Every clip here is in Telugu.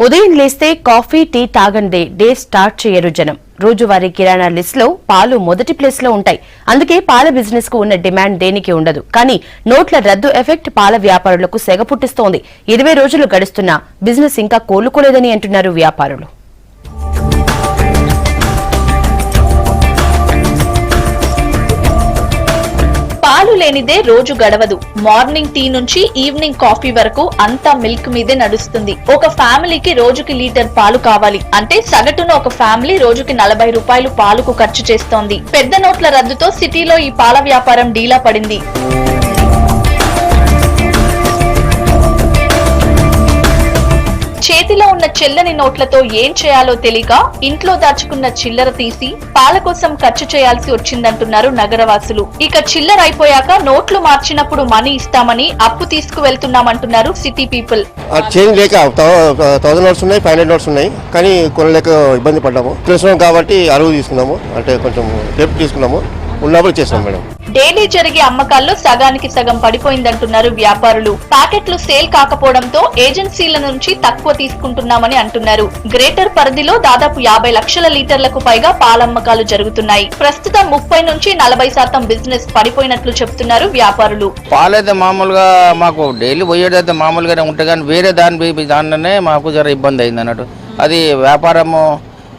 ఉదయం లేస్తే కాఫీ టీ తాగందే డే స్టార్ట్ చేయరు జనం. రోజువారీ కిరాణా లిస్ట్ లో పాలు మొదటి ప్లేస్ లో ఉంటాయి. అందుకే పాల బిజినెస్ కు ఉన్న డిమాండ్ దేనికి ఉండదు. కానీ నోట్ల రద్దు ఎఫెక్ట్ పాల వ్యాపారులకు సెగ పుట్టిస్తోంది. 20 రోజులు గడుస్తున్నా బిజినెస్ ఇంకా కోలుకోలేదని అంటున్నారు వ్యాపారులు. పాలు లేనిదే రోజు గడవదు. మార్నింగ్ టీ నుంచి ఈవినింగ్ కాఫీ వరకు అంతా మిల్క్ మీదే నడుస్తుంది. ఒక ఫ్యామిలీకి రోజుకి లీటర్ పాలు కావాలి అంటే సగటున ఒక ఫ్యామిలీ రోజుకి 40 రూపాయలు పాలుకు ఖర్చు చేస్తోంది. పెద్ద నోట్ల రద్దుతో సిటీలో ఈ పాల వ్యాపారం డీలా పడింది. చేతిలో ఉన్న చెల్లని నోట్లతో ఏం చేయాలో తెలియక ఇంట్లో దాచుకున్న చిల్లర తీసి పాల కోసం ఖర్చు చేయాల్సి వచ్చిందంటున్నారు నగరవాసులు. ఇక చిల్లర అయిపోయాక నోట్లు మార్చినప్పుడు మనీ ఇస్తామని అప్పు తీసుకువెళ్తున్నామంటున్నారు సిటీ పీపుల్. చేంజ్ లేక 1000 నోట్స్ ఉన్నాయి, 500 నోట్స్ ఉన్నాయి, కానీ కొనలేక ఇబ్బంది పడ్డాము. తెలుసుకున్నాం కాబట్టి అరువు తీసుకున్నాము, అంటే కొంచెం డెప్ట్ తీసుకున్నాము, ఉన్నప్పుడు చేస్తాం మేడం. డైలీ జరిగే అమ్మకాల్లో సగానికి సగం పడిపోయిందంటున్నారు వ్యాపారులు. ప్యాకెట్లు సేల్ కాకపోవడంతో ఏజెన్సీల నుంచి తక్కువ తీసుకుంటున్నామని అంటున్నారు. గ్రేటర్ పరిధిలో దాదాపు 50 లక్షల లీటర్లకు పైగా పాలమ్మకాలు జరుగుతున్నాయి. ప్రస్తుతం 30 నుంచి 40% బిజినెస్ పడిపోయినట్లు చెప్తున్నారు వ్యాపారులు. పాలైతే మామూలుగా మాకు డైలీ పోయేదైతే మామూలుగానే ఉంటాయి, కానీ వేరే దానిలోనే మాకు జర ఇబ్బంది అయింది అన్నట్టు. అది వ్యాపారము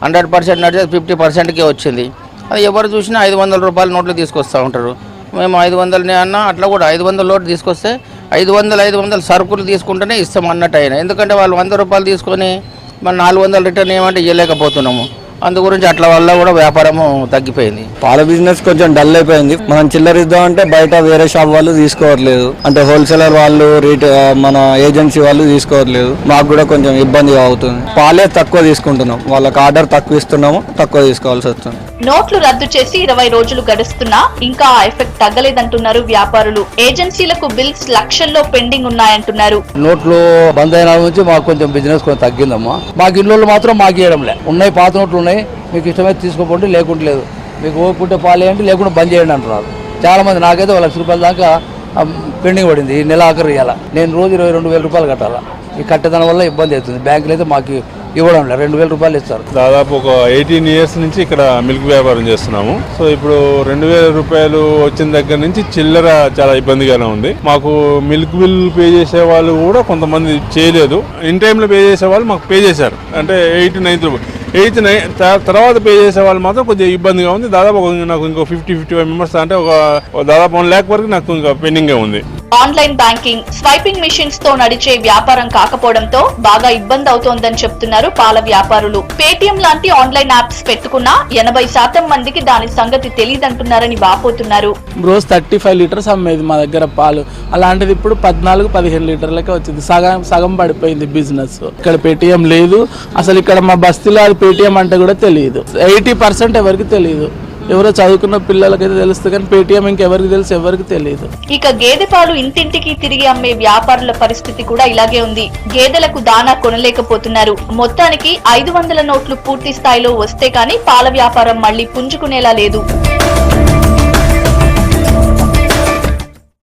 100% నడిచేది 50%కే వచ్చింది. అది ఎవరు చూసినా 500 రూపాయల నోట్లు తీసుకొస్తూ ఉంటారు. మేము 500 అన్నా అట్లా కూడా 500 నోట్లు తీసుకొస్తే 500 సరుకులు తీసుకుంటేనే ఇస్తాం అన్నట్టు అయినా. ఎందుకంటే వాళ్ళు 100 రూపాయలు తీసుకొని మనం 400 రిటర్న్ ఏమంటే ఇవ్వలేకపోతున్నాము. అందు గురించి అట్లా వల్ల కూడా వ్యాపారము తగ్గిపోయింది. పాల బిజినెస్ కొంచెం డల్ అయిపోయింది. మనం చిల్లర ఇద్దామంటే బయట వేరే షాప్ వాళ్ళు తీసుకోవట్లేదు, అంటే హోల్సేలర్ వాళ్ళు మన ఏజెన్సీ వాళ్ళు తీసుకోవట్లేదు. మాకు కూడా కొంచెం ఇబ్బందిగా అవుతుంది. పాలే తక్కువ తీసుకుంటున్నాం, వాళ్ళకి ఆర్డర్ తక్కువ ఇస్తున్నాము, తక్కువ తీసుకోవాల్సి వస్తుంది. నోట్లు రద్దు చేసి 20 రోజులు గడుస్తున్నా ఇంకా ఆ ఎఫెక్ట్ తగ్గలేదంటున్నారు వ్యాపారులు. ఏజెన్సీలకు బిల్స్ లక్షల్లో పెండింగ్ ఉన్నాయంటున్నారు. నోట్లు బంద్ అయిన నుంచి మాకు కొంచెం బిజినెస్ కొంచెం తగ్గిందమ్మా. మాకు ఇల్లు మాత్రం మాకు ఇవ్వడంలే. ఉన్నాయి పాత నోట్లు ఉన్నాయి, మీకు ఇష్టమైతే తీసుకోపోండి, లేకుంటలేదు. మీకు ఓపుకుంటే పాలేయండి, లేకుండా బంద్ చేయండి అంటున్నారు. చాలా మంది. నాకైతే 1 లక్ష రూపాయల దాకా పెండింగ్ పడింది. ఈ నెల ఆఖరు ఇవ్వాల. నేను రోజు 22,000 రూపాయలు కట్టాలా. ఈ కట్టేదాని వల్ల ఇబ్బంది అవుతుంది. బ్యాంకులు అయితే మాకు ఇవ్వడం లేదు, 2,000 రూపాయలు ఇస్తారు. దాదాపు ఒక 18 ఇయర్స్ నుంచి ఇక్కడ మిల్క్ వ్యాపారం చేస్తున్నాము. సో ఇప్పుడు 2,000 రూపాయలు వచ్చిన దగ్గర నుంచి చిల్లర చాలా ఇబ్బందిగానే ఉంది. మాకు మిల్క్ బిల్ పే చేసే వాళ్ళు కూడా కొంతమంది చేయలేదు. ఇన్ టైంలో పే చేసే వాళ్ళు మాకు పే చేశారు, అంటే 8-9 రూపాయలు. 8-9 తర్వాత పే చేసే వాళ్ళు మాత్రం కొంచెం ఇబ్బందిగా ఉంది. దాదాపు నాకు ఇంకో 50-55 మెంబర్స్, అంటే ఒక దాదాపు 1 lakh వరకు నాకు ఇంకా పెండింగే ఉంది. ఆన్లైన్ బ్యాంకింగ్, స్వైపింగ్ మిషన్స్ తో నడిచే వ్యాపారం కాకపోవడంతో బాగా ఇబ్బంది అవుతోందని చెప్తున్నారు పాల వ్యాపారులు. పేటిఎం లాంటి ఆన్లైన్ యాప్స్ పెట్టుకున్నా 80% మందికి దాని సంగతి తెలియదంటున్నారని వాపోతున్నారు. రోజు 35 లీటర్స్ అమ్మేది మా దగ్గర పాలు. అలాంటిది ఇప్పుడు 14-15 లీటర్లకే వచ్చింది. సగం పడిపోయింది బిజినెస్. ఇక్కడ పేటిఎం లేదు అసలు. ఇక్కడ మా బస్తీలో అది పేటిఎం అంటే కూడా తెలియదు. 80% ఎవరికి తెలియదు. ఎవరో చదువుకున్న పిల్లలకైతే తెలుస్తుంది, కానీ పేటిఎం ఇంకెవరికి తెలుసు, ఎవరికి తెలియదు. ఇక గేదె పాలు ఇంటింటికి తిరిగి అమ్మే వ్యాపారుల పరిస్థితి కూడా ఇలాగే ఉంది. గేదెలకు దానా కొనలేకపోతున్నారు. మొత్తానికి 500 నోట్లు పూర్తి స్థాయిలో వస్తే కానీ పాల వ్యాపారం మళ్లీ పుంజుకునేలా లేదు.